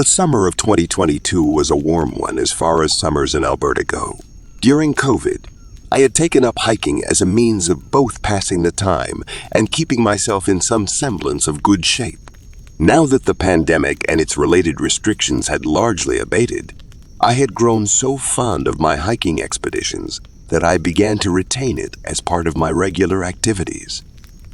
The summer of 2022 was a warm one as far as summers in Alberta go. During COVID, I had taken up hiking as a means of both passing the time and keeping myself in some semblance of good shape. Now that the pandemic and its related restrictions had largely abated, I had grown so fond of my hiking expeditions that I began to retain it as part of my regular activities.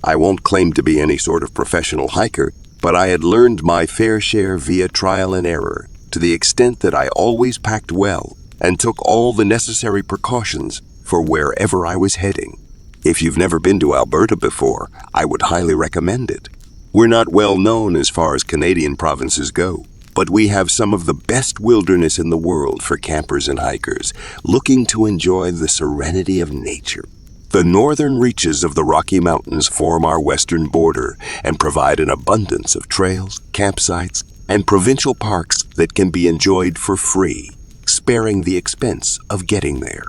I won't claim to be any sort of professional hiker, but I had learned my fair share via trial and error, to the extent that I always packed well and took all the necessary precautions for wherever I was heading. If you've never been to Alberta before, I would highly recommend it. We're not well known as far as Canadian provinces go, but we have some of the best wilderness in the world for campers and hikers looking to enjoy the serenity of nature. The northern reaches of the Rocky Mountains form our western border and provide an abundance of trails, campsites, and provincial parks that can be enjoyed for free, sparing the expense of getting there.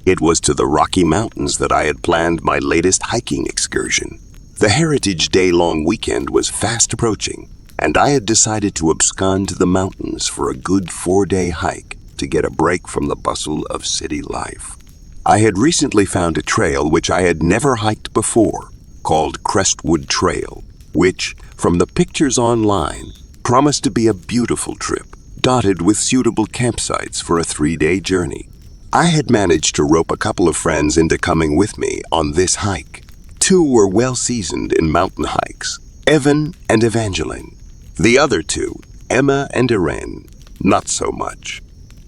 It was to the Rocky Mountains that I had planned my latest hiking excursion. The Heritage Day-long weekend was fast approaching, and I had decided to abscond to the mountains for a good 4-day hike to get a break from the bustle of city life. I had recently found a trail which I had never hiked before, called Crestwood Trail, which, from the pictures online, promised to be a beautiful trip, dotted with suitable campsites for a 3-day journey. I had managed to rope a couple of friends into coming with me on this hike. 2 were well seasoned in mountain hikes, Evan and Evangeline. The other 2, Emma and Irene, not so much.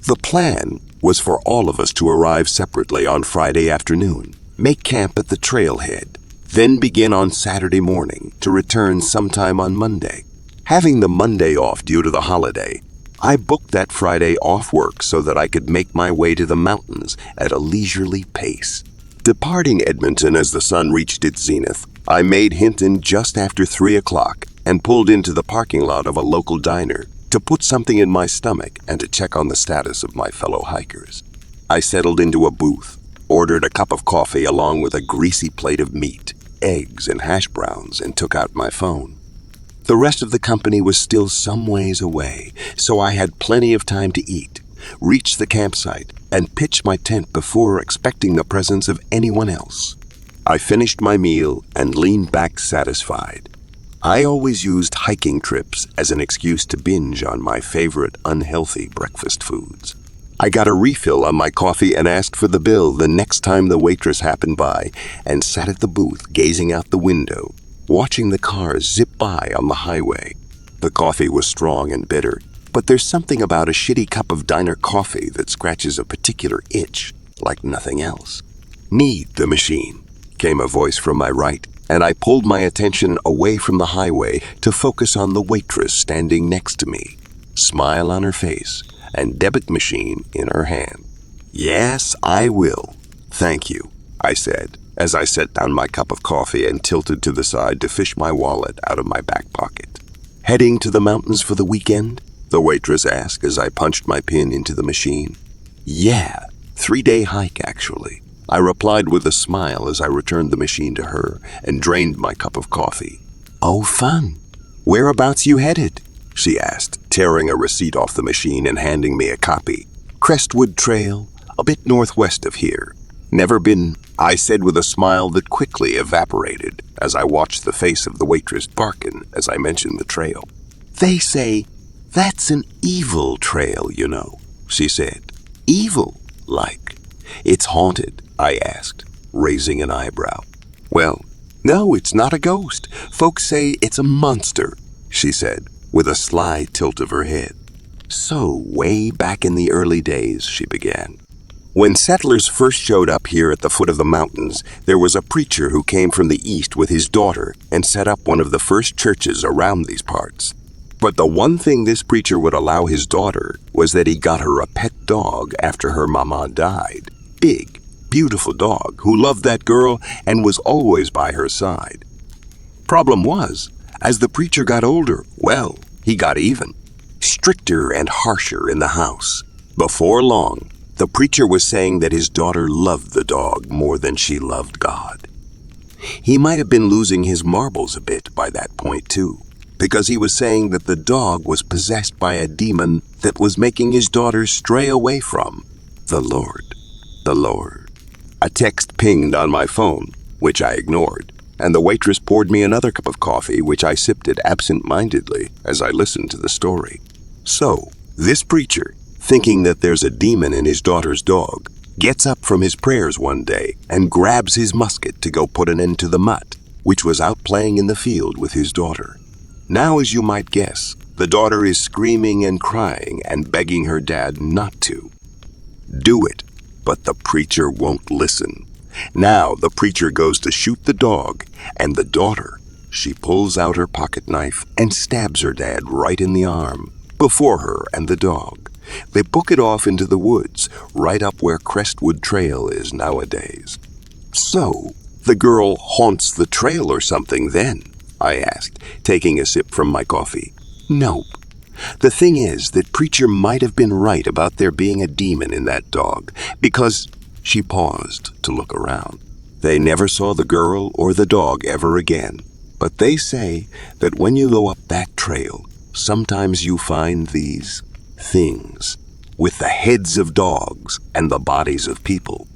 The plan was for all of us to arrive separately on Friday afternoon, make camp at the trailhead, then begin on Saturday morning to return sometime on Monday. Having the Monday off due to the holiday, I booked that Friday off work so that I could make my way to the mountains at a leisurely pace. Departing Edmonton as the sun reached its zenith, I made Hinton just after 3 o'clock and pulled into the parking lot of a local diner to put something in my stomach and to check on the status of my fellow hikers. I settled into a booth, ordered a cup of coffee along with a greasy plate of meat, eggs, and hash browns, and took out my phone. The rest of the company was still some ways away, so I had plenty of time to eat, reach the campsite, and pitch my tent before expecting the presence of anyone else. I finished my meal and leaned back satisfied. I always used hiking trips as an excuse to binge on my favorite unhealthy breakfast foods. I got a refill on my coffee and asked for the bill the next time the waitress happened by, and sat at the booth gazing out the window, watching the cars zip by on the highway. The coffee was strong and bitter, but there's something about a shitty cup of diner coffee that scratches a particular itch like nothing else. "Need the machine," came a voice from my right, and I pulled my attention away from the highway to focus on the waitress standing next to me, smile on her face and debit machine in her hand. "Yes, I will. Thank you," I said, as I set down my cup of coffee and tilted to the side to fish my wallet out of my back pocket. "Heading to the mountains for the weekend?" the waitress asked as I punched my pin into the machine. "Yeah, 3-day hike actually," I replied with a smile as I returned the machine to her and drained my cup of coffee. "Oh, fun. Whereabouts you headed?" she asked, tearing a receipt off the machine and handing me a copy. "Crestwood Trail, a bit northwest of here. Never been," I said with a smile that quickly evaporated as I watched the face of the waitress darken as I mentioned the trail. "They say that's an evil trail, you know," she said. "Evil, like? It's haunted?" I asked, raising an eyebrow. "Well, no, it's not a ghost. Folks say it's a monster," she said, with a sly tilt of her head. "So, way back in the early days," she began, "when settlers first showed up here at the foot of the mountains, there was a preacher who came from the east with his daughter and set up one of the first churches around these parts. But the one thing this preacher would allow his daughter was that he got her a pet dog after her mama died. Big, beautiful dog who loved that girl and was always by her side. Problem was, as the preacher got older, well, he got even. Stricter and harsher in the house. Before long, the preacher was saying that his daughter loved the dog more than she loved God. He might have been losing his marbles a bit by that point too. because he was saying that the dog was possessed by a demon that was making his daughter stray away from the Lord. The Lord. A text pinged on my phone, which I ignored, and the waitress poured me another cup of coffee, which I sipped it absent-mindedly as I listened to the story. So, this preacher, thinking that there's a demon in his daughter's dog, gets up from his prayers one day and grabs his musket to go put an end to the mutt, which was out playing in the field with his daughter. Now, as you might guess, the daughter is screaming and crying and begging her dad not to do it, but the preacher won't listen. Now the preacher goes to shoot the dog, and the daughter, she pulls out her pocket knife and stabs her dad right in the arm, before her and the dog. They book it off into the woods, right up where Crestwood Trail is nowadays. So, the girl haunts the trail or something then? I asked, taking a sip from my coffee. Nope. The thing is that preacher might have been right about there being a demon in that dog, because she paused to look around. They never saw the girl or the dog ever again, but they say that when you go up that trail, sometimes you find these things with the heads of dogs and the bodies of people.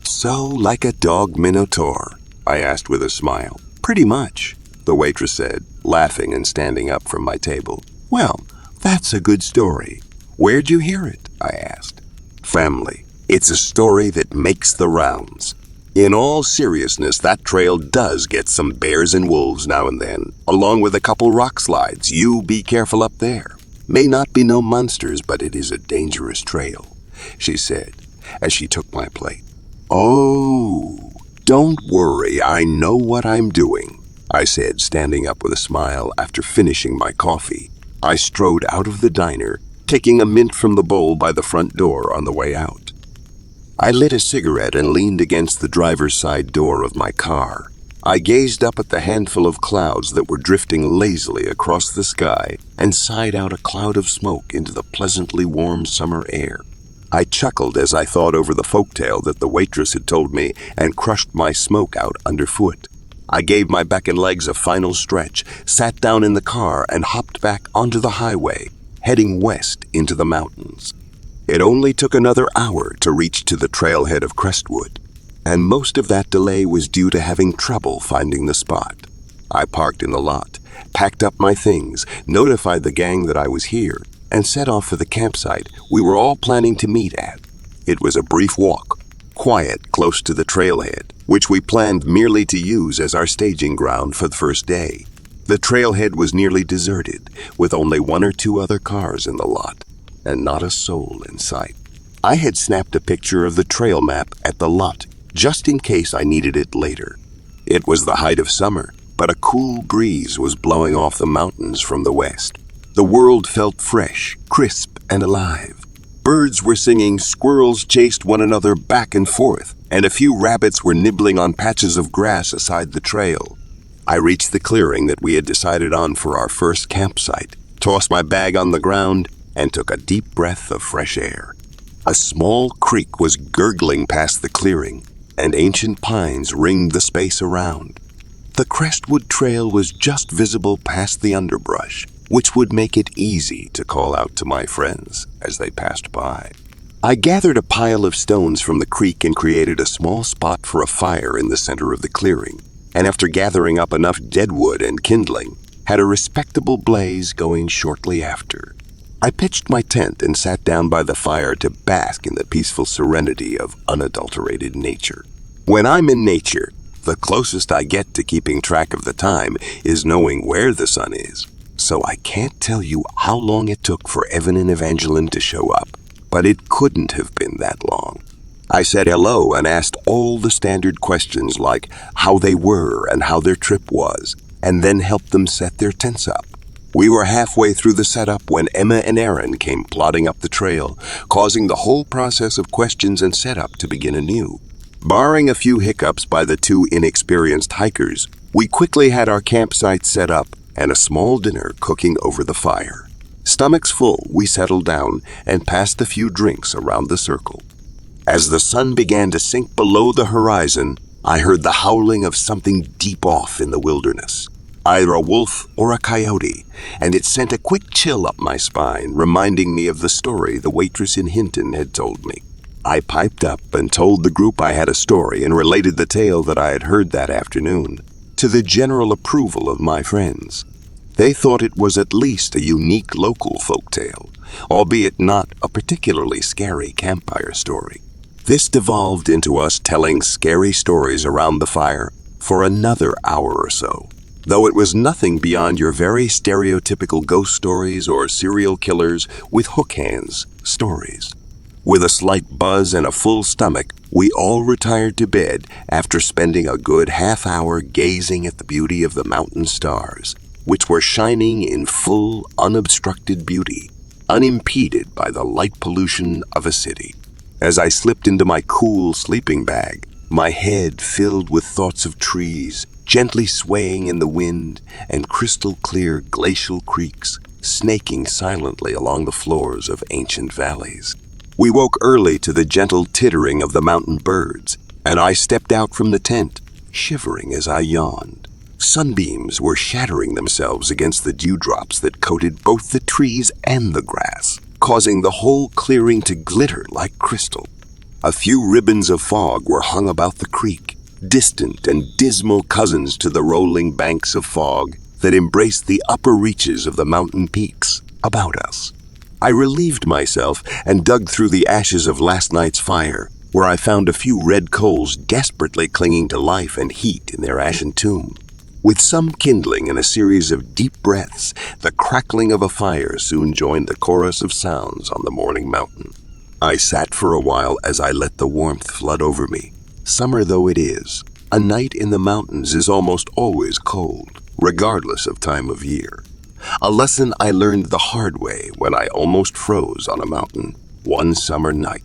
So, like a dog minotaur? I asked with a smile. Pretty much, the waitress said, laughing and standing up from my table. Well, that's a good story. Where'd you hear it? I asked. Family. It's a story that makes the rounds. In all seriousness, that trail does get some bears and wolves now and then, along with a couple rock slides. You be careful up there. May not be no monsters, but it is a dangerous trail, she said, as she took my plate. Oh, don't worry, I know what I'm doing, I said, standing up with a smile after finishing my coffee. I strode out of the diner, taking a mint from the bowl by the front door on the way out. I lit a cigarette and leaned against the driver's side door of my car. I gazed up at the handful of clouds that were drifting lazily across the sky and sighed out a cloud of smoke into the pleasantly warm summer air. I chuckled as I thought over the folktale that the waitress had told me and crushed my smoke out underfoot. I gave my back and legs a final stretch, sat down in the car, and hopped back onto the highway, heading west into the mountains. It only took another hour to reach to the trailhead of Crestwood, and most of that delay was due to having trouble finding the spot. I parked in the lot, packed up my things, notified the gang that I was here, and set off for the campsite we were all planning to meet at. It was a brief walk, quiet close to the trailhead, which we planned merely to use as our staging ground for the first day. The trailhead was nearly deserted, with only one or two other cars in the lot, and not a soul in sight. I had snapped a picture of the trail map at the lot, just in case I needed it later. It was the height of summer, but a cool breeze was blowing off the mountains from the west. The world felt fresh, crisp, and alive. Birds were singing, squirrels chased one another back and forth, and a few rabbits were nibbling on patches of grass aside the trail. I reached the clearing that we had decided on for our first campsite, tossed my bag on the ground, and took a deep breath of fresh air. A small creek was gurgling past the clearing, and ancient pines ringed the space around. The Crestwood Trail was just visible past the underbrush, which would make it easy to call out to my friends as they passed by. I gathered a pile of stones from the creek and created a small spot for a fire in the center of the clearing, and after gathering up enough deadwood and kindling, had a respectable blaze going shortly after. I pitched my tent and sat down by the fire to bask in the peaceful serenity of unadulterated nature. When I'm in nature, the closest I get to keeping track of the time is knowing where the sun is. So I can't tell you how long it took for Evan and Evangeline to show up, but it couldn't have been that long. I said hello and asked all the standard questions like how they were and how their trip was, and then helped them set their tents up. We were halfway through the setup when Emma and Aaron came plodding up the trail, causing the whole process of questions and setup to begin anew. Barring a few hiccups by the two inexperienced hikers, we quickly had our campsite set up and a small dinner cooking over the fire. Stomachs full, we settled down and passed a few drinks around the circle. As the sun began to sink below the horizon, I heard the howling of something deep off in the wilderness. either a wolf or a coyote, and it sent a quick chill up my spine, reminding me of the story the waitress in Hinton had told me. I piped up and told the group I had a story and related the tale that I had heard that afternoon, to the general approval of my friends. They thought it was at least a unique local folktale, albeit not a particularly scary campfire story. This devolved into us telling scary stories around the fire for another hour or so, though it was nothing beyond your very stereotypical ghost stories or serial killers with hook hands stories. With a slight buzz and a full stomach, we all retired to bed after spending a good half hour gazing at the beauty of the mountain stars, which were shining in full, unobstructed beauty, unimpeded by the light pollution of a city. As I slipped into my cool sleeping bag, my head filled with thoughts of trees, gently swaying in the wind, and crystal-clear glacial creeks snaking silently along the floors of ancient valleys. We woke early to the gentle tittering of the mountain birds, and I stepped out from the tent, shivering as I yawned. Sunbeams were shattering themselves against the dewdrops that coated both the trees and the grass, causing the whole clearing to glitter like crystal. A few ribbons of fog were hung about the creek, distant and dismal cousins to the rolling banks of fog that embraced the upper reaches of the mountain peaks about us. I relieved myself and dug through the ashes of last night's fire, where I found a few red coals desperately clinging to life and heat in their ashen tomb. With some kindling and a series of deep breaths, the crackling of a fire soon joined the chorus of sounds on the morning mountain. I sat for a while as I let the warmth flood over me. Summer though it is, a night in the mountains is almost always cold, regardless of time of year. A lesson I learned the hard way when I almost froze on a mountain one summer night.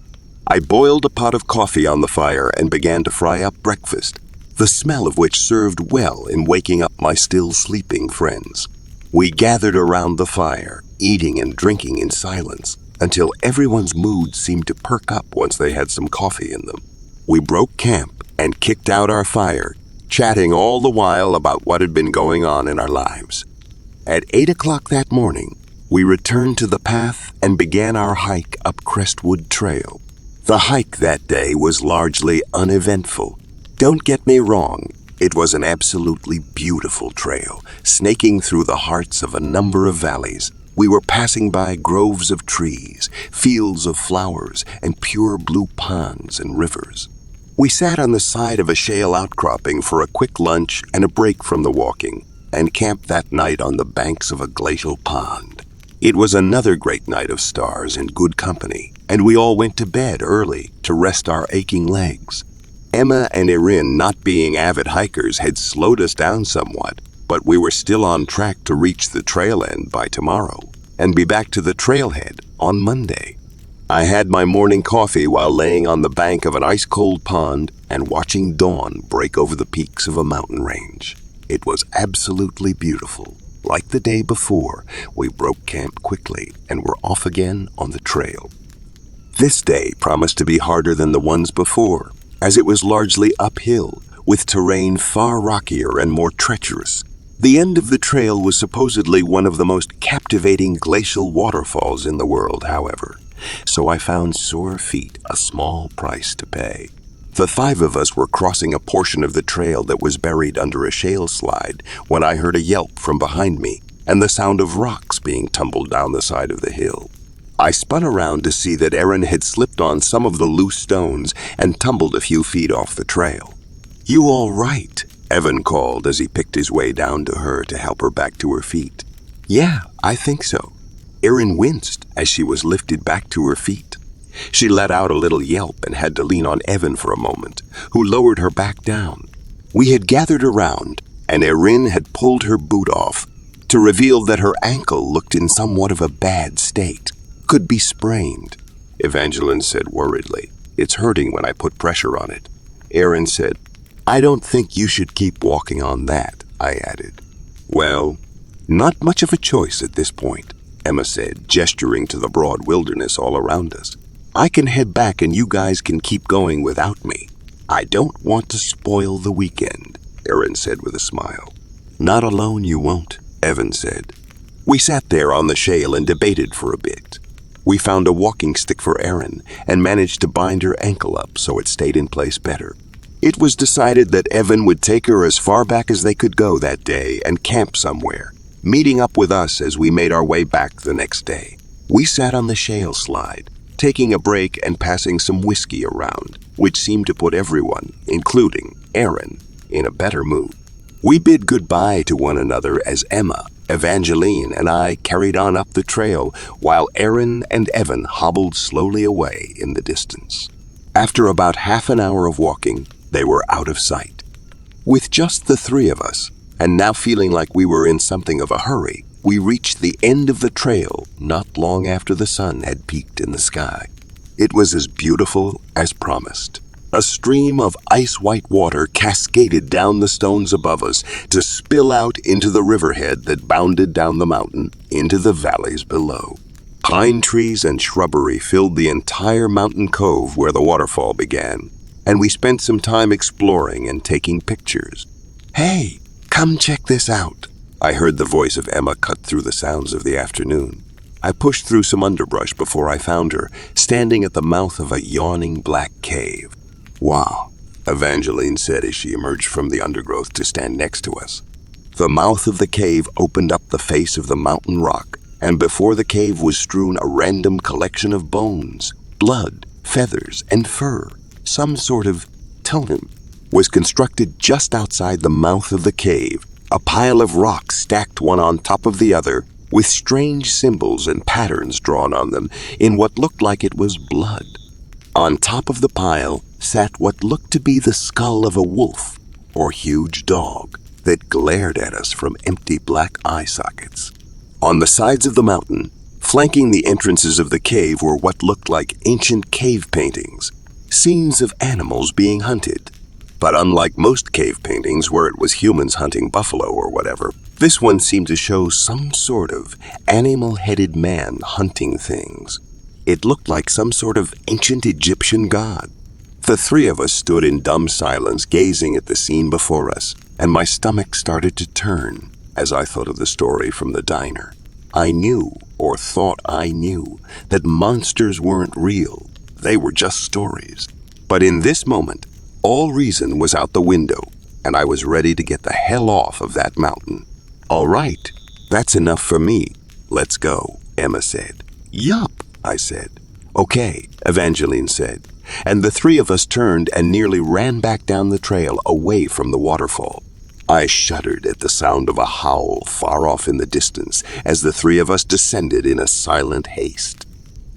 I boiled a pot of coffee on the fire and began to fry up breakfast, the smell of which served well in waking up my still sleeping friends. We gathered around the fire, eating and drinking in silence, until everyone's mood seemed to perk up once they had some coffee in them. We broke camp and kicked out our fire, chatting all the while about what had been going on in our lives. At 8 o'clock that morning, we returned to the path and began our hike up Crestwood Trail. The hike that day was largely uneventful. Don't get me wrong, it was an absolutely beautiful trail, snaking through the hearts of a number of valleys. We were passing by groves of trees, fields of flowers, and pure blue ponds and rivers. We sat on the side of a shale outcropping for a quick lunch and a break from the walking, and camped that night on the banks of a glacial pond. It was another great night of stars and good company, and we all went to bed early to rest our aching legs. Emma and Erin, not being avid hikers, had slowed us down somewhat, but we were still on track to reach the trail end by tomorrow and be back to the trailhead on Monday. I had my morning coffee while laying on the bank of an ice-cold pond and watching dawn break over the peaks of a mountain range. It was absolutely beautiful. Like the day before, we broke camp quickly and were off again on the trail. This day promised to be harder than the ones before, as it was largely uphill, with terrain far rockier and more treacherous. The end of the trail was supposedly one of the most captivating glacial waterfalls in the world, however, so I found sore feet a small price to pay. The 5 of us were crossing a portion of the trail that was buried under a shale slide when I heard a yelp from behind me and the sound of rocks being tumbled down the side of the hill. I spun around to see that Erin had slipped on some of the loose stones and tumbled a few feet off the trail. "You all right?" Evan called as he picked his way down to her to help her back to her feet. "Yeah, I think so." Erin winced as she was lifted back to her feet. She let out a little yelp and had to lean on Evan for a moment, who lowered her back down. We had gathered around, and Erin had pulled her boot off to reveal that her ankle looked in somewhat of a bad state. "Could be sprained," Evangeline said worriedly. "It's hurting when I put pressure on it." Erin said, "I don't think you should keep walking on that," I added. "Well, not much of a choice at this point," Emma said, gesturing to the broad wilderness all around us. "I can head back and you guys can keep going without me. I don't want to spoil the weekend," Erin said with a smile. "Not alone you won't," Evan said. We sat there on the shale and debated for a bit. We found a walking stick for Erin and managed to bind her ankle up so it stayed in place better. It was decided that Evan would take her as far back as they could go that day and camp somewhere, meeting up with us as we made our way back the next day. We sat on the shale slide, taking a break and passing some whiskey around, which seemed to put everyone, including Erin, in a better mood. We bid goodbye to one another as Emma, Evangeline, and I carried on up the trail while Erin and Evan hobbled slowly away in the distance. After about half an hour of walking, they were out of sight. With just the three of us, and now feeling like we were in something of a hurry, we reached the end of the trail not long after the sun had peaked in the sky. It was as beautiful as promised. A stream of ice-white water cascaded down the stones above us to spill out into the riverhead that bounded down the mountain into the valleys below. Pine trees and shrubbery filled the entire mountain cove where the waterfall began, and we spent some time exploring and taking pictures. "Hey, come check this out," I heard the voice of Emma cut through the sounds of the afternoon. I pushed through some underbrush before I found her, standing at the mouth of a yawning black cave. "Wow," Evangeline said as she emerged from the undergrowth to stand next to us. The mouth of the cave opened up the face of the mountain rock, and before the cave was strewn a random collection of bones, blood, feathers, and fur. Some sort of totem was constructed just outside the mouth of the cave, a pile of rocks stacked one on top of the other, with strange symbols and patterns drawn on them in what looked like it was blood. On top of the pile sat what looked to be the skull of a wolf or huge dog that glared at us from empty black eye sockets. On the sides of the mountain, flanking the entrances of the cave, were what looked like ancient cave paintings, scenes of animals being hunted. But unlike most cave paintings where it was humans hunting buffalo or whatever, this one seemed to show some sort of animal-headed man hunting things. It looked like some sort of ancient Egyptian god. The three of us stood in dumb silence, gazing at the scene before us, and my stomach started to turn as I thought of the story from the diner. I knew, or thought I knew, that monsters weren't real. They were just stories. But in this moment, all reason was out the window, and I was ready to get the hell off of that mountain. "All right, that's enough for me. Let's go," Emma said. "Yup," I said. "Okay," Evangeline said, and the three of us turned and nearly ran back down the trail away from the waterfall. I shuddered at the sound of a howl far off in the distance as the three of us descended in a silent haste.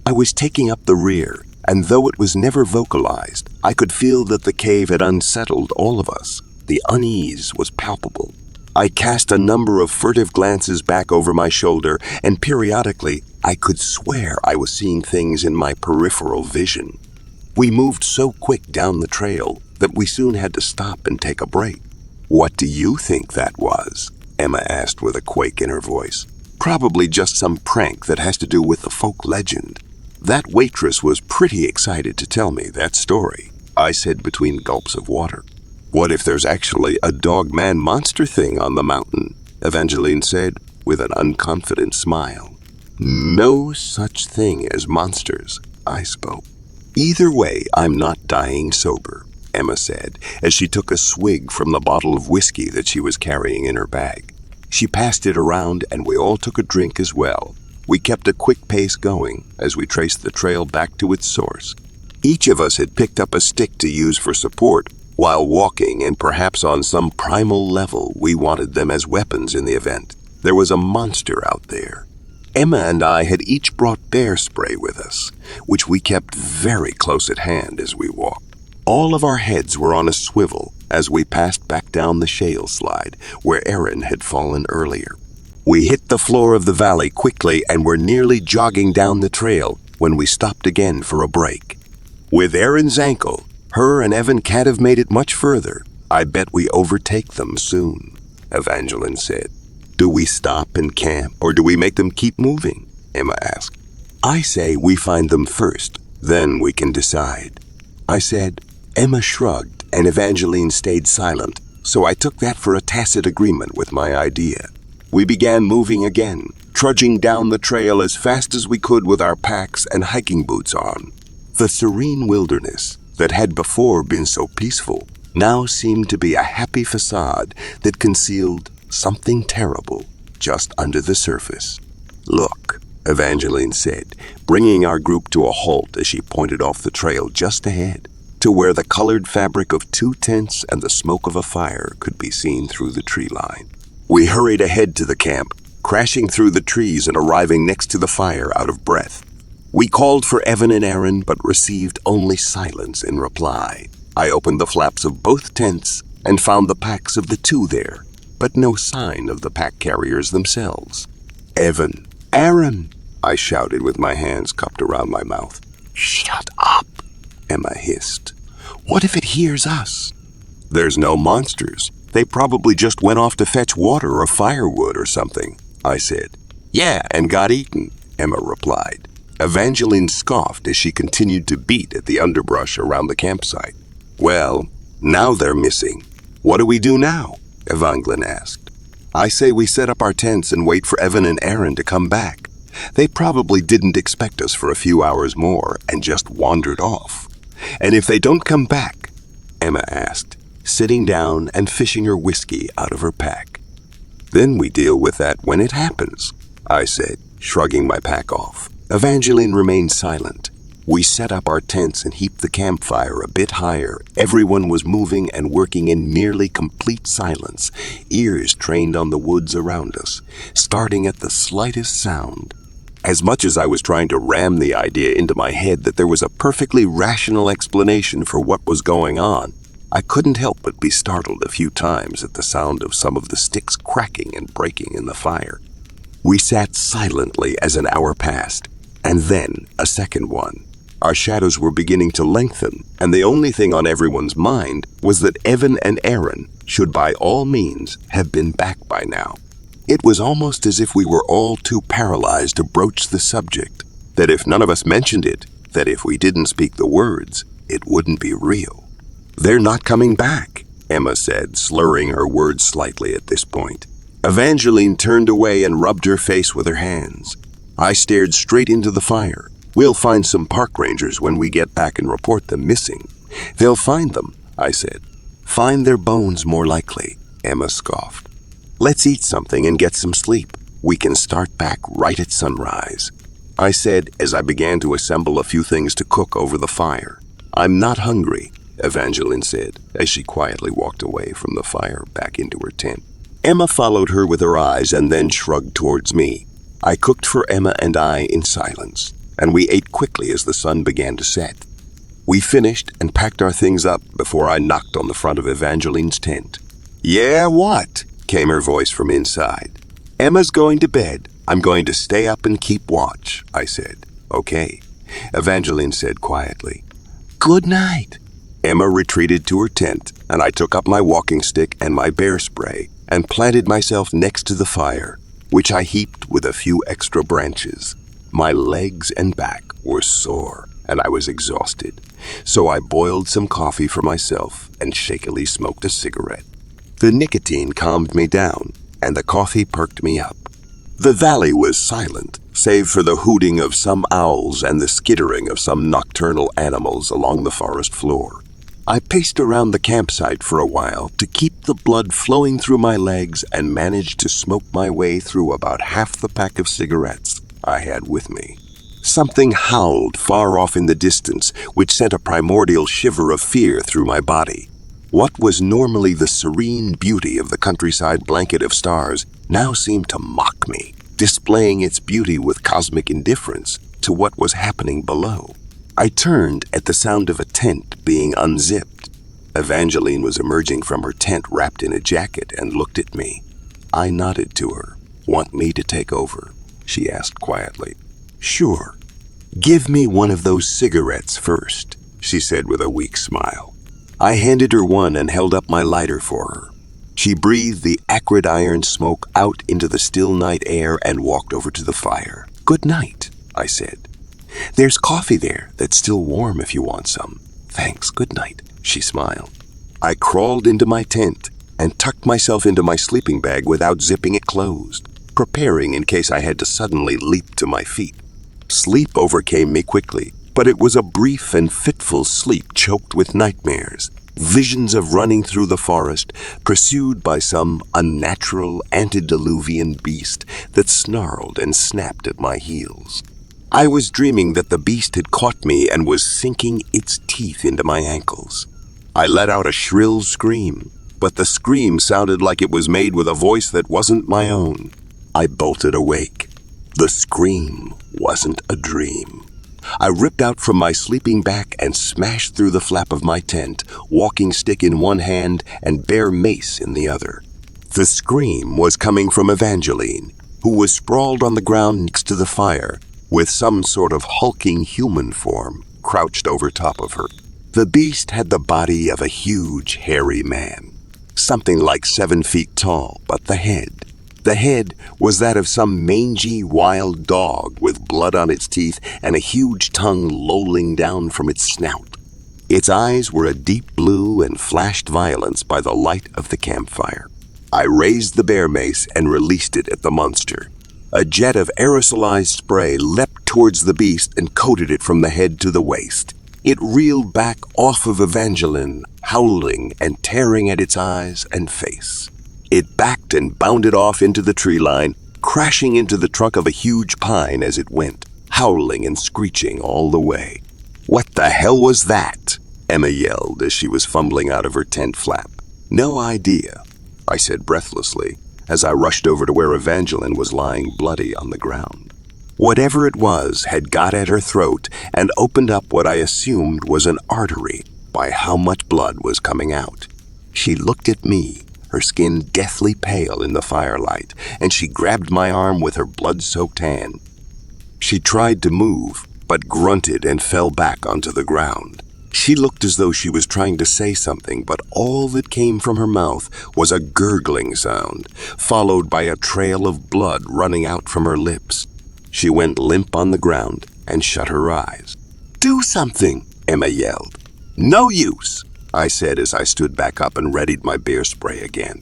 I was taking up the rear, and though it was never vocalized, I could feel that the cave had unsettled all of us. The unease was palpable. I cast a number of furtive glances back over my shoulder, and periodically I could swear I was seeing things in my peripheral vision. We moved so quick down the trail that we soon had to stop and take a break. "What do you think that was?" Emma asked with a quake in her voice. "Probably just some prank that has to do with the folk legend." "That waitress was pretty excited to tell me that story," I said between gulps of water. "What if there's actually a dog-man-monster thing on the mountain?" Evangeline said with an unconfident smile. "No such thing as monsters," I spoke. "Either way, I'm not dying sober," Emma said as she took a swig from the bottle of whiskey that she was carrying in her bag. She passed it around and we all took a drink as well. We kept a quick pace going as we traced the trail back to its source. Each of us had picked up a stick to use for support while walking, and perhaps on some primal level we wanted them as weapons in the event. There was a monster out there. Emma and I had each brought bear spray with us, which we kept very close at hand as we walked. All of our heads were on a swivel as we passed back down the shale slide where Erin had fallen earlier. We hit the floor of the valley quickly and were nearly jogging down the trail when we stopped again for a break. "With Erin's ankle, her and Evan can't have made it much further. I bet we overtake them soon," Evangeline said. "Do we stop and camp, or do we make them keep moving?" Emma asked. "I say we find them first, then we can decide," I said. Emma shrugged, and Evangeline stayed silent, so I took that for a tacit agreement with my idea. We began moving again, trudging down the trail as fast as we could with our packs and hiking boots on. The serene wilderness that had before been so peaceful now seemed to be a happy facade that concealed something terrible just under the surface. "Look," Evangeline said, bringing our group to a halt as she pointed off the trail just ahead, to where the colored fabric of 2 tents and the smoke of a fire could be seen through the tree line. We hurried ahead to the camp, crashing through the trees and arriving next to the fire out of breath. We called for Evan and Aaron, but received only silence in reply. I opened the flaps of both tents and found the packs of the 2 there, but no sign of the pack carriers themselves. "Evan, Aaron," I shouted with my hands cupped around my mouth. "Shut up," Emma hissed. "What if it hears us?" "There's no monsters. They probably just went off to fetch water or firewood or something," I said. "Yeah, and got eaten," Emma replied. Evangeline scoffed as she continued to beat at the underbrush around the campsite. "Well, now they're missing. What do we do now?" Evangeline asked. "I say we set up our tents and wait for Evan and Aaron to come back. They probably didn't expect us for a few hours more and just wandered off. And if they don't come back," Emma asked, sitting down and fishing her whiskey out of her pack. "Then we deal with that when it happens," I said, shrugging my pack off. Evangeline remained silent. We set up our tents and heaped the campfire a bit higher. Everyone was moving and working in nearly complete silence, ears trained on the woods around us, starting at the slightest sound. As much as I was trying to ram the idea into my head that there was a perfectly rational explanation for what was going on, I couldn't help but be startled a few times at the sound of some of the sticks cracking and breaking in the fire. We sat silently as an hour passed, and then a second one. Our shadows were beginning to lengthen, and the only thing on everyone's mind was that Evan and Aaron should by all means have been back by now. It was almost as if we were all too paralyzed to broach the subject, that if none of us mentioned it, that if we didn't speak the words, it wouldn't be real. "They're not coming back," Emma said, slurring her words slightly at this point. Evangeline turned away and rubbed her face with her hands. I stared straight into the fire. "We'll find some park rangers when we get back and report them missing." "They'll find them," I said. "Find their bones more likely," Emma scoffed. "Let's eat something and get some sleep. We can start back right at sunrise," I said as I began to assemble a few things to cook over the fire. "I'm not hungry," Evangeline said as she quietly walked away from the fire back into her tent. Emma followed her with her eyes and then shrugged towards me. I cooked for Emma and I in silence, and we ate quickly as the sun began to set. We finished and packed our things up before I knocked on the front of Evangeline's tent. "Yeah, what?" came her voice from inside. "Emma's going to bed. I'm going to stay up and keep watch," I said. "Okay," Evangeline said quietly. "Good night." Emma retreated to her tent, and I took up my walking stick and my bear spray and planted myself next to the fire, which I heaped with a few extra branches. My legs and back were sore, and I was exhausted, so I boiled some coffee for myself and shakily smoked a cigarette. The nicotine calmed me down, and the coffee perked me up. The valley was silent, save for the hooting of some owls and the skittering of some nocturnal animals along the forest floor. I paced around the campsite for a while to keep the blood flowing through my legs and managed to smoke my way through about half the pack of cigarettes I had with me. Something howled far off in the distance, which sent a primordial shiver of fear through my body. What was normally the serene beauty of the countryside blanket of stars now seemed to mock me, displaying its beauty with cosmic indifference to what was happening below. I turned at the sound of a tent being unzipped. Evangeline was emerging from her tent wrapped in a jacket and looked at me. I nodded to her. "Want me to take over?" she asked quietly. "Sure. Give me one of those cigarettes first," she said with a weak smile. I handed her one and held up my lighter for her. She breathed the acrid iron smoke out into the still night air and walked over to the fire. "Good night," I said. "There's coffee there that's still warm if you want some." "Thanks, good night," she smiled. I crawled into my tent and tucked myself into my sleeping bag without zipping it closed, preparing in case I had to suddenly leap to my feet. Sleep overcame me quickly, but it was a brief and fitful sleep choked with nightmares, visions of running through the forest, pursued by some unnatural antediluvian beast that snarled and snapped at my heels. I was dreaming that the beast had caught me and was sinking its teeth into my ankles. I let out a shrill scream, but the scream sounded like it was made with a voice that wasn't my own. I bolted awake. The scream wasn't a dream. I ripped out from my sleeping bag and smashed through the flap of my tent, walking stick in one hand and bare mace in the other. The scream was coming from Evangeline, who was sprawled on the ground next to the fire, with some sort of hulking human form crouched over top of her. The beast had the body of a huge, hairy man, something like 7 feet tall, but the head was that of some mangy wild dog with blood on its teeth and a huge tongue lolling down from its snout. Its eyes were a deep blue and flashed violence by the light of the campfire. I raised the bear mace and released it at the monster. A jet of aerosolized spray leapt towards the beast and coated it from the head to the waist. It reeled back off of Evangeline, howling and tearing at its eyes and face. It backed and bounded off into the tree line, crashing into the trunk of a huge pine as it went, howling and screeching all the way. "What the hell was that?" Emma yelled as she was fumbling out of her tent flap. "No idea," I said breathlessly, as I rushed over to where Evangeline was lying bloody on the ground. Whatever it was had got at her throat and opened up what I assumed was an artery by how much blood was coming out. She looked at me, her skin deathly pale in the firelight, and she grabbed my arm with her blood-soaked hand. She tried to move, but grunted and fell back onto the ground. She looked as though she was trying to say something, but all that came from her mouth was a gurgling sound, followed by a trail of blood running out from her lips. She went limp on the ground and shut her eyes. "Do something," Emma yelled. "No use," I said as I stood back up and readied my bear spray again.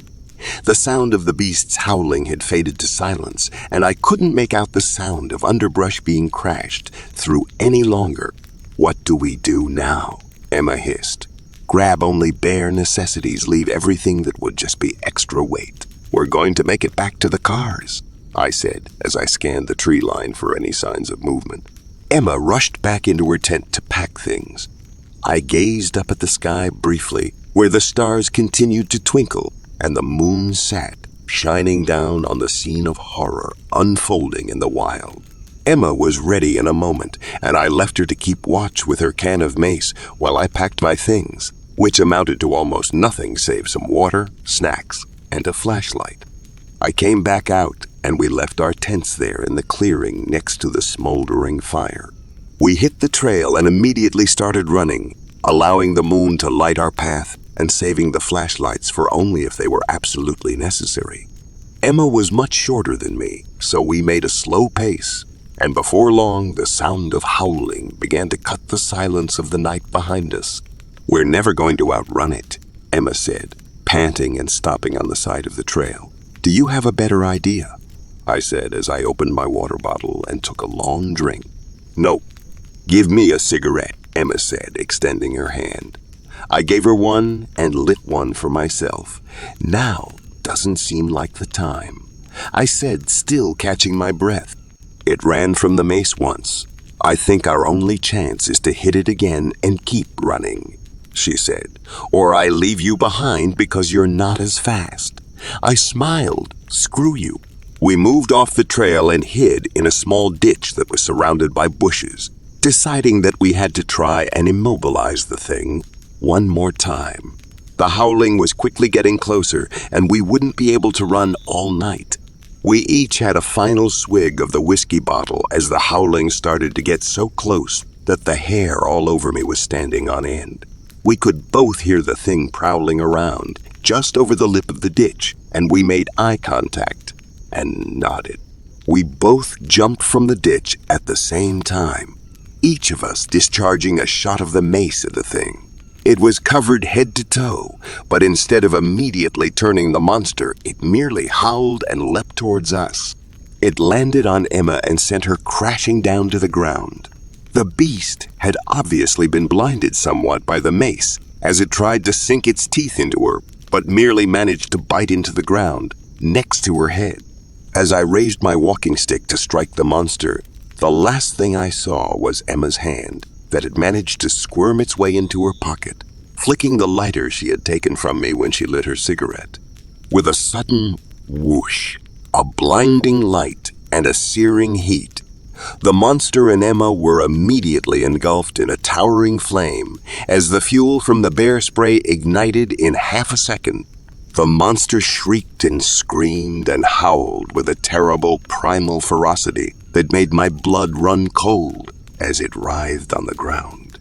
The sound of the beast's howling had faded to silence, and I couldn't make out the sound of underbrush being crashed through any longer. "What do we do now?" Emma hissed. "Grab only bare necessities, leave everything that would just be extra weight. We're going to make it back to the cars," I said as I scanned the tree line for any signs of movement. Emma rushed back into her tent to pack things. I gazed up at the sky briefly, where the stars continued to twinkle and the moon sat, shining down on the scene of horror unfolding in the wild. Emma was ready in a moment, and I left her to keep watch with her can of mace while I packed my things, which amounted to almost nothing save some water, snacks, and a flashlight. I came back out, and we left our tents there in the clearing next to the smoldering fire. We hit the trail and immediately started running, allowing the moon to light our path and saving the flashlights for only if they were absolutely necessary. Emma was much shorter than me, so we made a slow pace, and before long the sound of howling began to cut the silence of the night behind us. "We're never going to outrun it," Emma said, panting and stopping on the side of the trail. "Do you have a better idea?" I said as I opened my water bottle and took a long drink. "Nope. Give me a cigarette," Emma said, extending her hand. I gave her one and lit one for myself. "Now doesn't seem like the time," I said, still catching my breath. "It ran from the mace once. I think our only chance is to hit it again and keep running," she said, "or I leave you behind because you're not as fast." I smiled. "Screw you." We moved off the trail and hid in a small ditch that was surrounded by bushes, deciding that we had to try and immobilize the thing one more time. The howling was quickly getting closer, and we wouldn't be able to run all night. We each had a final swig of the whiskey bottle as the howling started to get so close that the hair all over me was standing on end. We could both hear the thing prowling around just over the lip of the ditch, and we made eye contact and nodded. We both jumped from the ditch at the same time, each of us discharging a shot of the mace at the thing. It was covered head to toe, but instead of immediately turning the monster, it merely howled and leapt towards us. It landed on Emma and sent her crashing down to the ground. The beast had obviously been blinded somewhat by the mace as it tried to sink its teeth into her, but merely managed to bite into the ground next to her head. As I raised my walking stick to strike the monster, the last thing I saw was Emma's hand that had managed to squirm its way into her pocket, flicking the lighter she had taken from me when she lit her cigarette. With a sudden whoosh, a blinding light, and a searing heat, the monster and Emma were immediately engulfed in a towering flame as the fuel from the bear spray ignited in half a second. The monster shrieked and screamed and howled with a terrible primal ferocity that made my blood run cold as it writhed on the ground.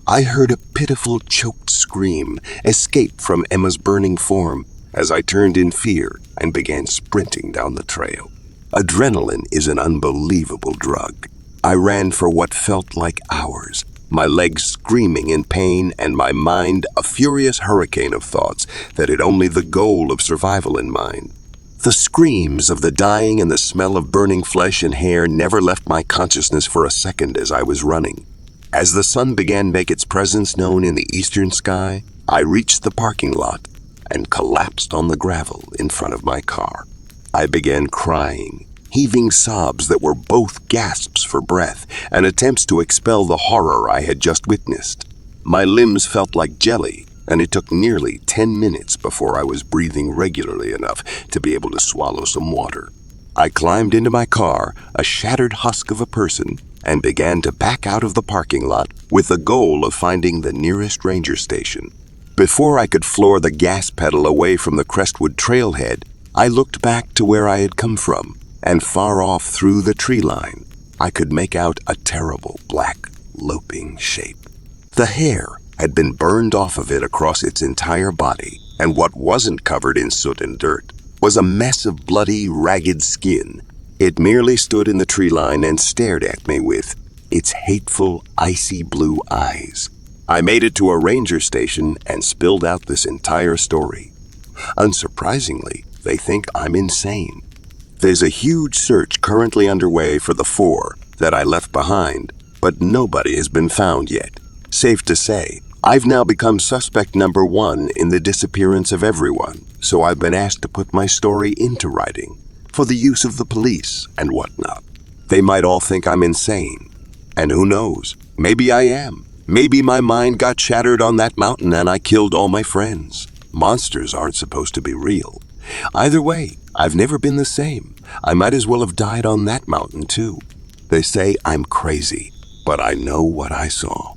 I heard a pitiful choked scream escape from Emma's burning form as I turned in fear and began sprinting down the trail. Adrenaline is an unbelievable drug. I ran for what felt like hours, my legs screaming in pain and my mind a furious hurricane of thoughts that had only the goal of survival in mind. The screams of the dying and the smell of burning flesh and hair never left my consciousness for a second as I was running. As the sun began to make its presence known in the eastern sky, I reached the parking lot and collapsed on the gravel in front of my car. I began crying, heaving sobs that were both gasps for breath and attempts to expel the horror I had just witnessed. My limbs felt like jelly, and it took nearly 10 minutes before I was breathing regularly enough to be able to swallow some water. I climbed into my car, a shattered husk of a person, and began to back out of the parking lot with the goal of finding the nearest ranger station. Before I could floor the gas pedal away from the Crestwood trailhead, I looked back to where I had come from, and far off through the tree line, I could make out a terrible black, loping shape. The hair had been burned off of it across its entire body, and what wasn't covered in soot and dirt was a mess of bloody, ragged skin. It merely stood in the tree line and stared at me with its hateful, icy blue eyes. I made it to a ranger station and spilled out this entire story. Unsurprisingly, they think I'm insane. There's a huge search currently underway for the 4 that I left behind, but nobody has been found yet. Safe to say, I've now become suspect number 1 in the disappearance of everyone, so I've been asked to put my story into writing for the use of the police and whatnot. They might all think I'm insane, and who knows, maybe I am. Maybe my mind got shattered on that mountain and I killed all my friends. Monsters aren't supposed to be real. Either way, I've never been the same. I might as well have died on that mountain too. They say I'm crazy, but I know what I saw.